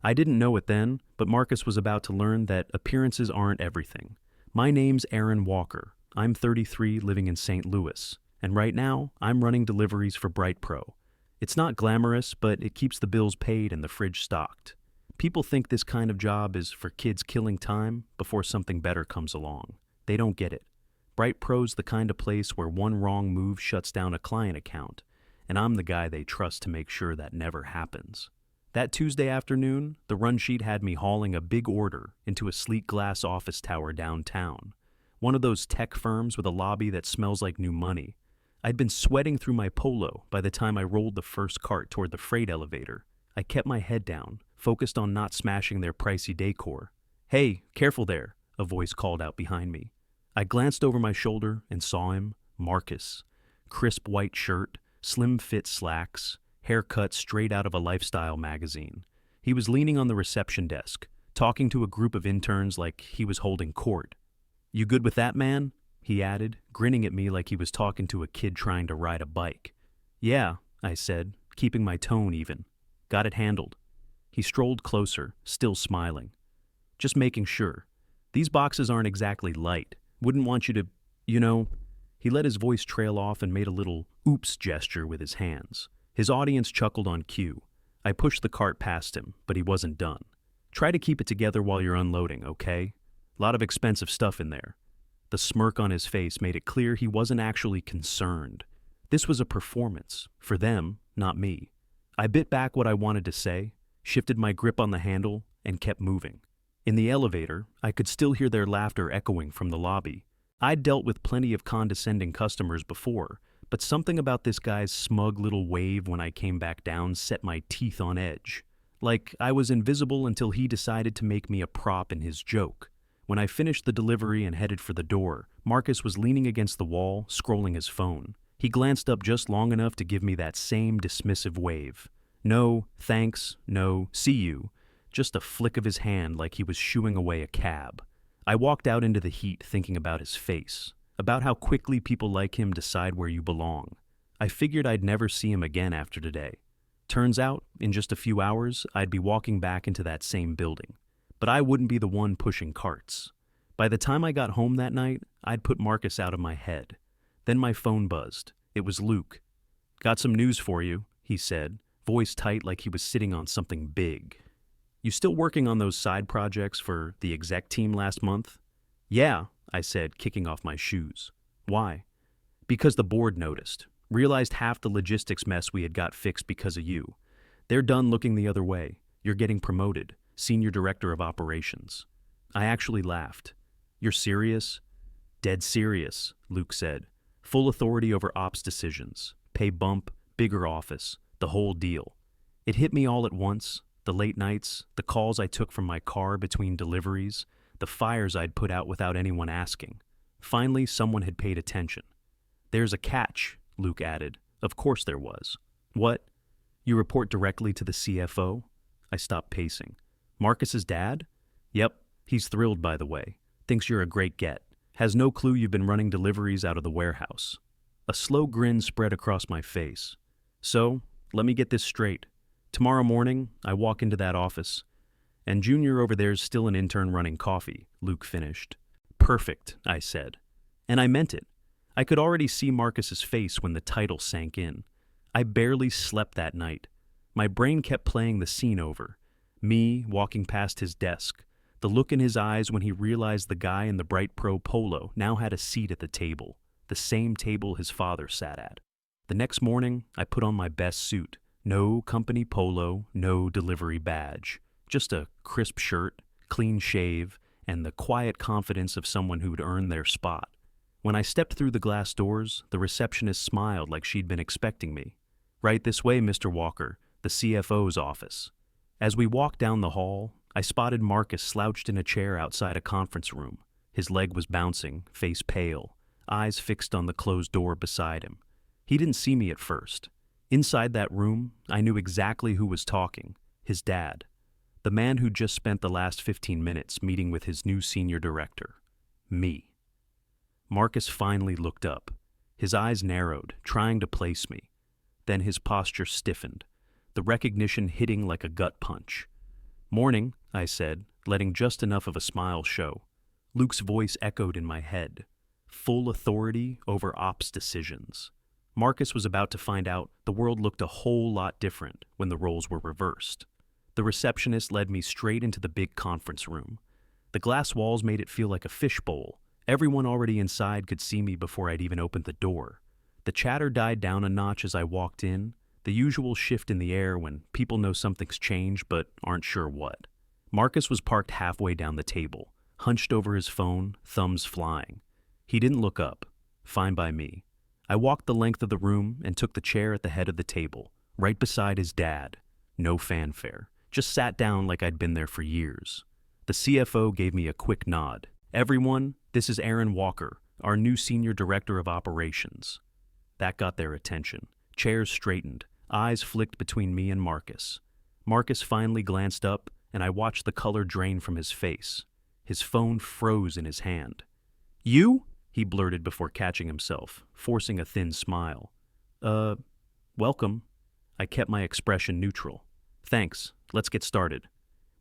I didn't know it then, but Marcus was about to learn that appearances aren't everything. My name's Aaron Walker. I'm 33, living in St. Louis, and right now I'm running deliveries for Bright Pro. It's not glamorous, but it keeps the bills paid and the fridge stocked. People think this kind of job is for kids killing time before something better comes along. They don't get it. Bright Pro's the kind of place where one wrong move shuts down a client account, and I'm the guy they trust to make sure that never happens. That Tuesday afternoon, the run sheet had me hauling a big order into a sleek glass office tower downtown. One of those tech firms with a lobby that smells like new money. I'd been sweating through my polo by the time I rolled the first cart toward the freight elevator. I kept my head down, focused on not smashing their pricey decor. "Hey, careful there," a voice called out behind me. I glanced over my shoulder and saw him, Marcus. Crisp white shirt, slim fit slacks, hair cut straight out of a lifestyle magazine. He was leaning on the reception desk, talking to a group of interns like he was holding court. "You good with that, man?" he added, grinning at me like he was talking to a kid trying to ride a bike. "Yeah," I said, keeping my tone even. "Got it handled." He strolled closer, still smiling. "Just making sure. These boxes aren't exactly light. Wouldn't want you to, you know." He let his voice trail off and made a little oops gesture with his hands. His audience chuckled on cue. I pushed the cart past him, but he wasn't done. "Try to keep it together while you're unloading, okay? Lot of expensive stuff in there." The smirk on his face made it clear he wasn't actually concerned. This was a performance, for them, not me. I bit back what I wanted to say, shifted my grip on the handle, and kept moving. In the elevator, I could still hear their laughter echoing from the lobby. I'd dealt with plenty of condescending customers before, but something about this guy's smug little wave when I came back down set my teeth on edge. Like I was invisible until he decided to make me a prop in his joke. When I finished the delivery and headed for the door, Marcus was leaning against the wall, scrolling his phone. He glanced up just long enough to give me that same dismissive wave. No, thanks, no, see you. Just a flick of his hand like he was shooing away a cab. I walked out into the heat thinking about his face, about how quickly people like him decide where you belong. I figured I'd never see him again after today. Turns out, in just a few hours, I'd be walking back into that same building. But I wouldn't be the one pushing carts. By the time I got home that night, I'd put Marcus out of my head. Then my phone buzzed. It was Luke. "Got some news for you," he said, voice tight like he was sitting on something big. "You still working on those side projects for the exec team last month?" "Yeah," I said, kicking off my shoes. "Why?" "Because the board noticed. Realized half the logistics mess we had got fixed because of you. They're done looking the other way. You're getting promoted. Senior Director of Operations." I actually laughed. "You're serious?" "Dead serious," Luke said. "Full authority over ops decisions. Pay bump, bigger office, the whole deal." It hit me all at once. The late nights, the calls I took from my car between deliveries, the fires I'd put out without anyone asking. Finally, someone had paid attention. "There's a catch," Luke added. Of course there was. "What? You report directly to the CFO?" I stopped pacing. "Marcus's dad?" "Yep. He's thrilled, by the way. Thinks you're a great get. Has no clue you've been running deliveries out of the warehouse." A slow grin spread across my face. "So, let me get this straight. Tomorrow morning, I walk into that office, and Junior over there's still an intern running coffee," Luke finished. "Perfect," I said. And I meant it. I could already see Marcus's face when the title sank in. I barely slept that night. My brain kept playing the scene over. Me walking past his desk, the look in his eyes when he realized the guy in the Bright Pro polo now had a seat at the table, the same table his father sat at. The next morning, I put on my best suit. No company polo, no delivery badge. Just a crisp shirt, clean shave, and the quiet confidence of someone who'd earned their spot. When I stepped through the glass doors, the receptionist smiled like she'd been expecting me. "Right this way, Mr. Walker, the CFO's office." As we walked down the hall, I spotted Marcus slouched in a chair outside a conference room. His leg was bouncing, face pale, eyes fixed on the closed door beside him. He didn't see me at first. Inside that room, I knew exactly who was talking. His dad. The man who'd just spent the last 15 minutes meeting with his new senior director. Me. Marcus finally looked up. His eyes narrowed, trying to place me. Then his posture stiffened, the recognition hitting like a gut punch. "Morning," I said, letting just enough of a smile show. Luke's voice echoed in my head. Full authority over ops decisions. Marcus was about to find out the world looked a whole lot different when the roles were reversed. The receptionist led me straight into the big conference room. The glass walls made it feel like a fishbowl. Everyone already inside could see me before I'd even opened the door. The chatter died down a notch as I walked in, the usual shift in the air when people know something's changed but aren't sure what. Marcus was parked halfway down the table, hunched over his phone, thumbs flying. He didn't look up. Fine by me. I walked the length of the room and took the chair at the head of the table, right beside his dad. No fanfare. Just sat down like I'd been there for years. The CFO gave me a quick nod. "Everyone, this is Aaron Walker, our new Senior Director of Operations." That got their attention. Chairs straightened, eyes flicked between me and Marcus. Marcus finally glanced up, and I watched the color drain from his face. His phone froze in his hand. "You?" he blurted before catching himself, forcing a thin smile. Welcome." I kept my expression neutral. "Thanks. Let's get started."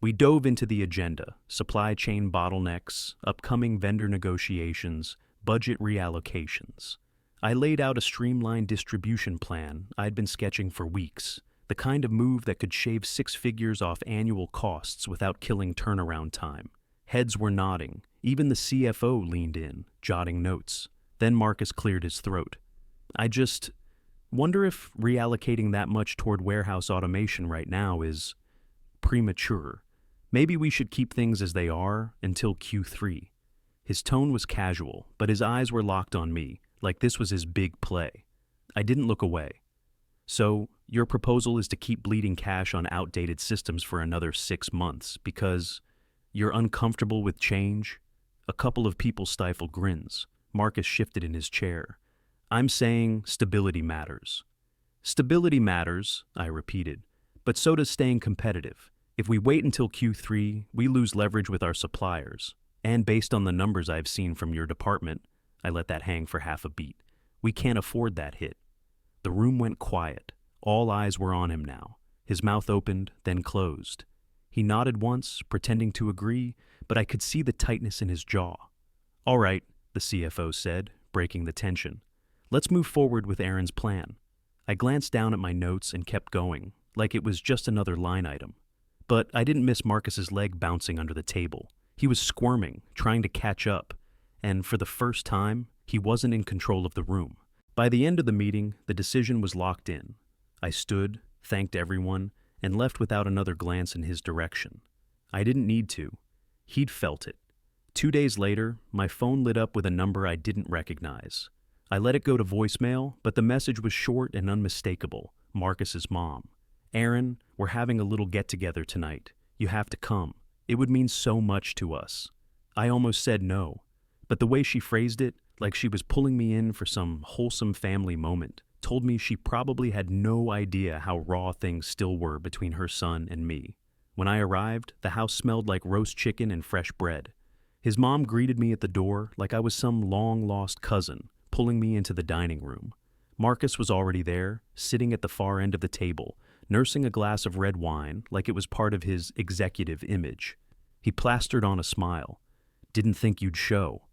We dove into the agenda: supply chain bottlenecks, upcoming vendor negotiations, budget reallocations. I laid out a streamlined distribution plan I'd been sketching for weeks, the kind of move that could shave 6 figures off annual costs without killing turnaround time. Heads were nodding. Even the CFO leaned in, jotting notes. Then Marcus cleared his throat. "I just wonder if reallocating that much toward warehouse automation right now is premature. Maybe we should keep things as they are until Q3. His tone was casual, but his eyes were locked on me, like this was his big play. I didn't look away. "So, your proposal is to keep bleeding cash on outdated systems for another 6 months because you're uncomfortable with change?" A couple of people stifled grins. Marcus shifted in his chair. "I'm saying stability matters." "Stability matters," I repeated, "but so does staying competitive. If we wait until Q3, we lose leverage with our suppliers. And based on the numbers I've seen from your department," I let that hang for half a beat, "we can't afford that hit." The room went quiet. All eyes were on him now. His mouth opened, then closed. He nodded once, pretending to agree, but I could see the tightness in his jaw. "All right," the CFO said, breaking the tension. "Let's move forward with Aaron's plan." I glanced down at my notes and kept going, like it was just another line item. But I didn't miss Marcus's leg bouncing under the table. He was squirming, trying to catch up, and for the first time, he wasn't in control of the room. By the end of the meeting, the decision was locked in. I stood, thanked everyone, and left without another glance in his direction. I didn't need to. He'd felt it. 2 days later, my phone lit up with a number I didn't recognize. I let it go to voicemail, but the message was short and unmistakable. Marcus's mom. "Aaron, we're having a little get-together tonight. You have to come. It would mean so much to us." I almost said no, but the way she phrased it, like she was pulling me in for some wholesome family moment, told me she probably had no idea how raw things still were between her son and me. When I arrived, the house smelled like roast chicken and fresh bread. His mom greeted me at the door like I was some long-lost cousin, pulling me into the dining room. Marcus was already there, sitting at the far end of the table, nursing a glass of red wine like it was part of his executive image. He plastered on a smile. "Didn't think you'd show."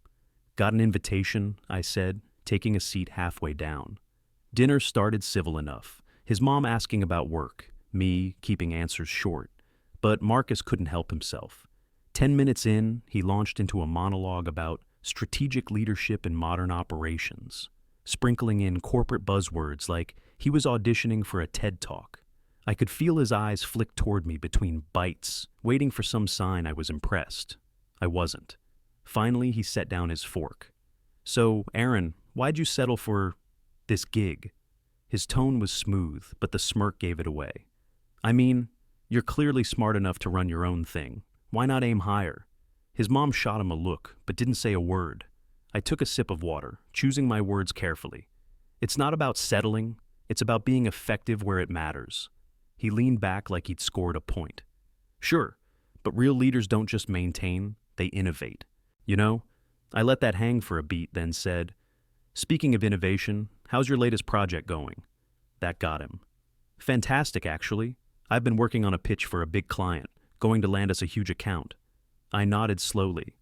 "Got an invitation," I said, taking a seat halfway down. Dinner started civil enough, his mom asking about work, me keeping answers short. But Marcus couldn't help himself. 10 minutes in, he launched into a monologue about strategic leadership in modern operations, sprinkling in corporate buzzwords like he was auditioning for a TED Talk. I could feel his eyes flick toward me between bites, waiting for some sign I was impressed. I wasn't. Finally, he set down his fork. "So, Aaron, why'd you settle for this gig?" His tone was smooth, but the smirk gave it away. "I mean, you're clearly smart enough to run your own thing. Why not aim higher?" His mom shot him a look, but didn't say a word. I took a sip of water, choosing my words carefully. "It's not about settling, it's about being effective where it matters." He leaned back like he'd scored a point. "Sure, but real leaders don't just maintain, they innovate. You know?" I let that hang for a beat, then said, "Speaking of innovation, how's your latest project going?" That got him. "Fantastic, actually. I've been working on a pitch for a big client, Going to land us a huge account. I nodded slowly.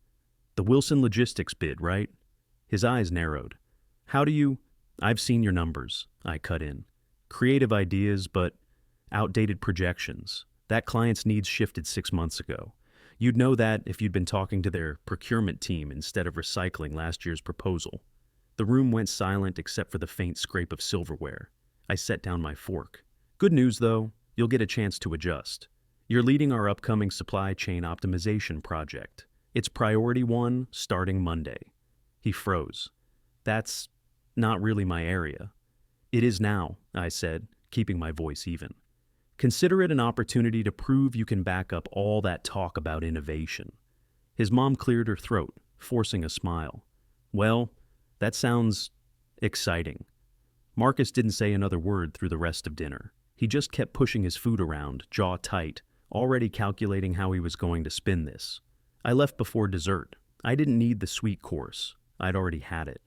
The Wilson Logistics bid, right? His eyes narrowed. How do you... I've seen your numbers, I cut in. Creative ideas, but outdated projections. That client's needs shifted 6 months ago. You'd know that if you'd been talking to their procurement team instead of recycling last year's proposal. The room went silent except for the faint scrape of silverware. I set down my fork. Good news, though, you'll get a chance to adjust. You're leading our upcoming supply chain optimization project. It's priority 1, starting Monday. He froze. That's not really my area. It is now, I said, keeping my voice even. Consider it an opportunity to prove you can back up all that talk about innovation. His mom cleared her throat, forcing a smile. Well, that sounds exciting. Marcus didn't say another word through the rest of dinner. He just kept pushing his food around, jaw tight, already calculating how he was going to spin this. I left before dessert. I didn't need the sweet course. I'd already had it.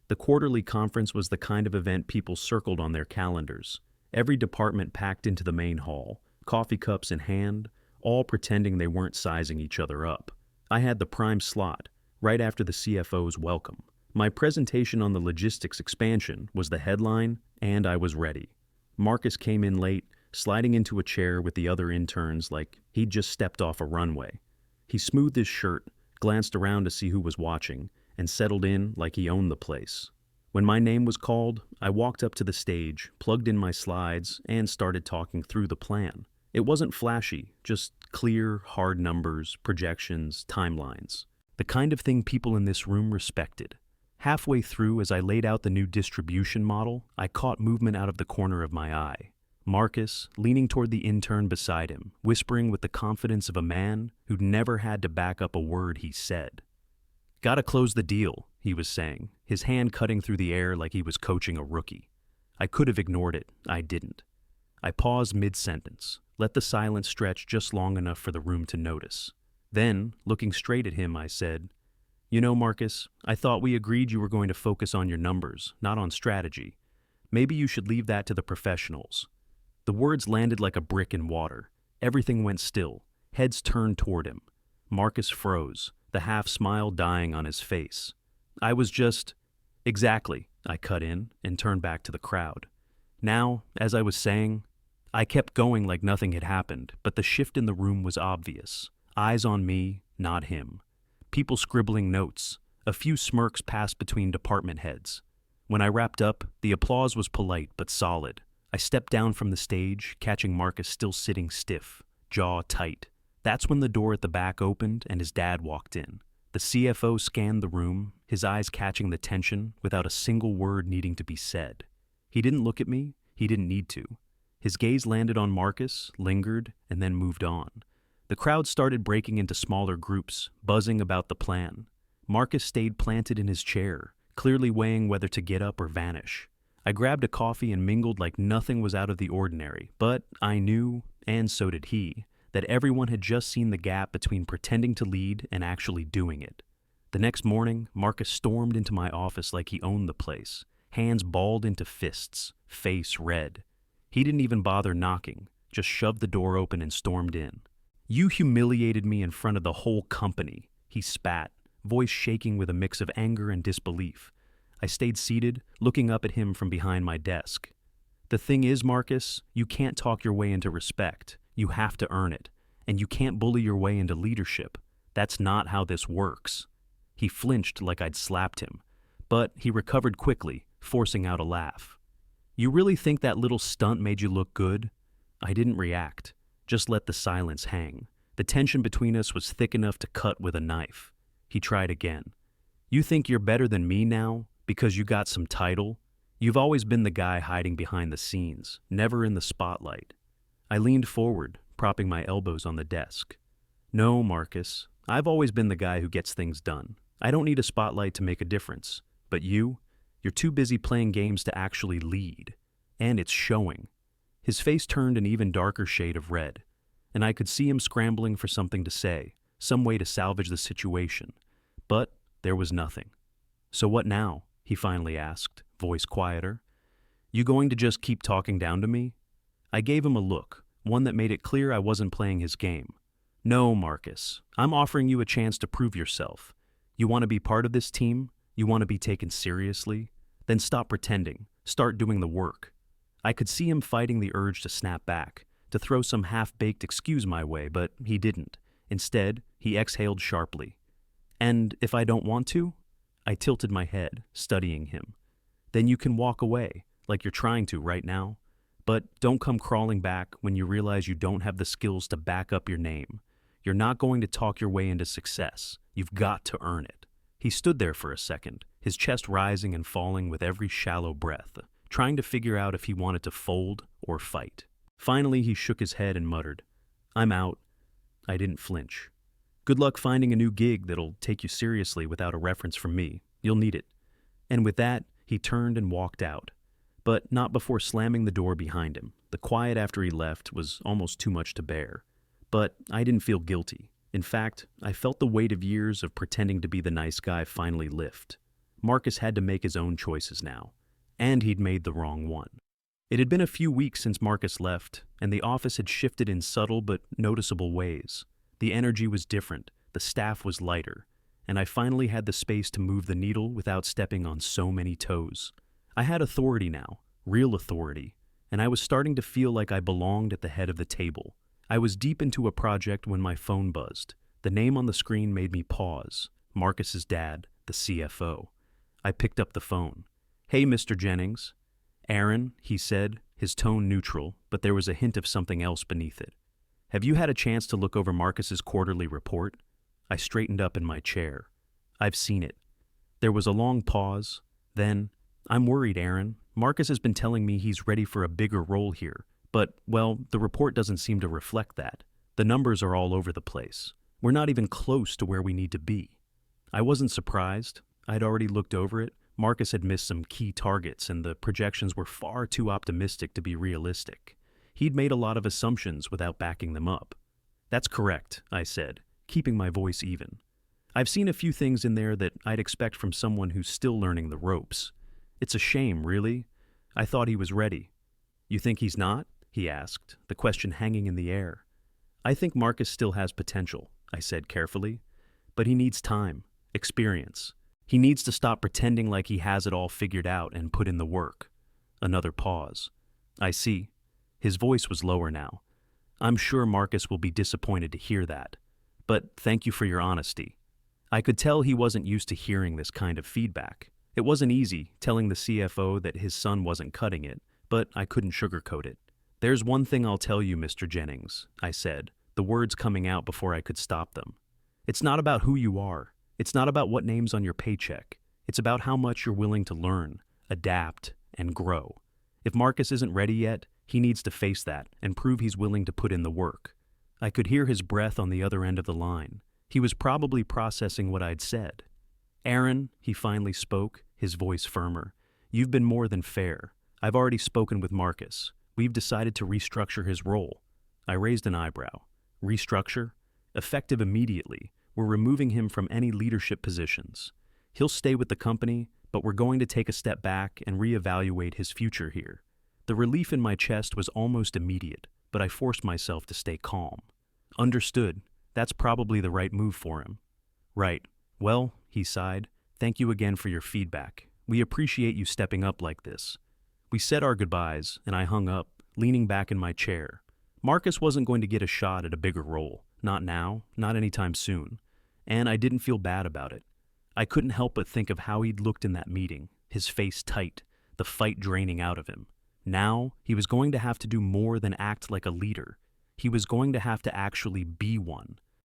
The quarterly conference was the kind of event people circled on their calendars. Every department packed into the main hall, coffee cups in hand, all pretending they weren't sizing each other up. I had the prime slot, right after the CFO's welcome. My presentation on the logistics expansion was the headline, and I was ready. Marcus came in late, sliding into a chair with the other interns like he'd just stepped off a runway. He smoothed his shirt, glanced around to see who was watching, and settled in like he owned the place. When my name was called, I walked up to the stage, plugged in my slides, and started talking through the plan. It wasn't flashy, just clear, hard numbers, projections, timelines. The kind of thing people in this room respected. Halfway through, as I laid out the new distribution model, I caught movement out of the corner of my eye. Marcus, leaning toward the intern beside him, whispering with the confidence of a man who'd never had to back up a word he said. Gotta close the deal, he was saying, his hand cutting through the air like he was coaching a rookie. I could have ignored it. I didn't. I paused mid-sentence, let the silence stretch just long enough for the room to notice. Then, looking straight at him, I said, You know, Marcus, I thought we agreed you were going to focus on your numbers, not on strategy. Maybe you should leave that to the professionals. The words landed like a brick in water. Everything went still. Heads turned toward him. Marcus froze, the half-smile dying on his face. I was just... Exactly, I cut in and turned back to the crowd. Now, as I was saying, I kept going like nothing had happened, but the shift in the room was obvious. Eyes on me, not him. People scribbling notes. A few smirks passed between department heads. When I wrapped up, the applause was polite but solid. I stepped down from the stage, catching Marcus still sitting stiff, jaw tight. That's when the door at the back opened and his dad walked in. The CFO scanned the room, his eyes catching the tension without a single word needing to be said. He didn't look at me. He didn't need to. His gaze landed on Marcus, lingered, and then moved on. The crowd started breaking into smaller groups, buzzing about the plan. Marcus stayed planted in his chair, clearly weighing whether to get up or vanish. I grabbed a coffee and mingled like nothing was out of the ordinary, but I knew, and so did he, that everyone had just seen the gap between pretending to lead and actually doing it. The next morning, Marcus stormed into my office like he owned the place, hands balled into fists, face red. He didn't even bother knocking, just shoved the door open and stormed in. You humiliated me in front of the whole company, he spat, voice shaking with a mix of anger and disbelief. I stayed seated, looking up at him from behind my desk. The thing is, Marcus, you can't talk your way into respect. You have to earn it. And you can't bully your way into leadership. That's not how this works. He flinched like I'd slapped him, but he recovered quickly, forcing out a laugh. You really think that little stunt made you look good? I didn't react, just let the silence hang. The tension between us was thick enough to cut with a knife. He tried again. You think you're better than me now because you got some title? You've always been the guy hiding behind the scenes, never in the spotlight. I leaned forward, propping my elbows on the desk. No, Marcus, I've always been the guy who gets things done. I don't need a spotlight to make a difference. But you're too busy playing games to actually lead. And it's showing. His face turned an even darker shade of red, and I could see him scrambling for something to say, some way to salvage the situation. But there was nothing. So what now? He finally asked, voice quieter. You going to just keep talking down to me? I gave him a look, one that made it clear I wasn't playing his game. No, Marcus. I'm offering you a chance to prove yourself. You want to be part of this team? You want to be taken seriously? Then stop pretending. Start doing the work. I could see him fighting the urge to snap back, to throw some half-baked excuse my way, but he didn't. Instead, he exhaled sharply. And if I don't want to? I tilted my head, studying him. Then you can walk away, like you're trying to right now. But don't come crawling back when you realize you don't have the skills to back up your name. You're not going to talk your way into success. You've got to earn it. He stood there for a second, his chest rising and falling with every shallow breath, trying to figure out if he wanted to fold or fight. Finally, he shook his head and muttered, "I'm out." I didn't flinch. "Good luck finding a new gig that'll take you seriously without a reference from me. You'll need it." And with that, he turned and walked out. But not before slamming the door behind him. The quiet after he left was almost too much to bear. But I didn't feel guilty. In fact, I felt the weight of years of pretending to be the nice guy finally lift. Marcus had to make his own choices now. And he'd made the wrong one. It had been a few weeks since Marcus left, and the office had shifted in subtle but noticeable ways. The energy was different, the staff was lighter, and I finally had the space to move the needle without stepping on so many toes. I had authority now, real authority, and I was starting to feel like I belonged at the head of the table. I was deep into a project when my phone buzzed. The name on the screen made me pause. Marcus's dad, the CFO. I picked up the phone. "Hey, Mr. Jennings." "Aaron," he said, his tone neutral, but there was a hint of something else beneath it. "Have you had a chance to look over Marcus's quarterly report?" I straightened up in my chair. "I've seen it." There was a long pause. Then, "I'm worried, Aaron. Marcus has been telling me he's ready for a bigger role here. But, well, the report doesn't seem to reflect that. The numbers are all over the place. We're not even close to where we need to be." I wasn't surprised. I'd already looked over it. Marcus had missed some key targets, and the projections were far too optimistic to be realistic. He'd made a lot of assumptions without backing them up. "That's correct," I said, keeping my voice even. "I've seen a few things in there that I'd expect from someone who's still learning the ropes. It's a shame, really. I thought he was ready." "You think he's not?" he asked, the question hanging in the air. "I think Marcus still has potential," I said carefully. "But he needs time, experience. He needs to stop pretending like he has it all figured out and put in the work." Another pause. "I see." His voice was lower now. "I'm sure Marcus will be disappointed to hear that. But thank you for your honesty." I could tell he wasn't used to hearing this kind of feedback. It wasn't easy telling the CFO that his son wasn't cutting it, but I couldn't sugarcoat it. "There's one thing I'll tell you, Mr. Jennings," I said, the words coming out before I could stop them. "It's not about who you are. It's not about what name's on your paycheck. It's about how much you're willing to learn, adapt, and grow. If Marcus isn't ready yet, he needs to face that and prove he's willing to put in the work." I could hear his breath on the other end of the line. He was probably processing what I'd said. "Aaron," he finally spoke, his voice firmer, "you've been more than fair. I've already spoken with Marcus. We've decided to restructure his role." I raised an eyebrow. "Restructure? Effective immediately. We're removing him from any leadership positions. He'll stay with the company, but we're going to take a step back and reevaluate his future here." The relief in my chest was almost immediate, but I forced myself to stay calm. "Understood. That's probably the right move for him." "Right. Well," he sighed, "thank you again for your feedback. We appreciate you stepping up like this." We said our goodbyes, and I hung up, leaning back in my chair. Marcus wasn't going to get a shot at a bigger role. Not now, not anytime soon. And I didn't feel bad about it. I couldn't help but think of how he'd looked in that meeting, his face tight, the fight draining out of him. Now, he was going to have to do more than act like a leader. He was going to have to actually be one.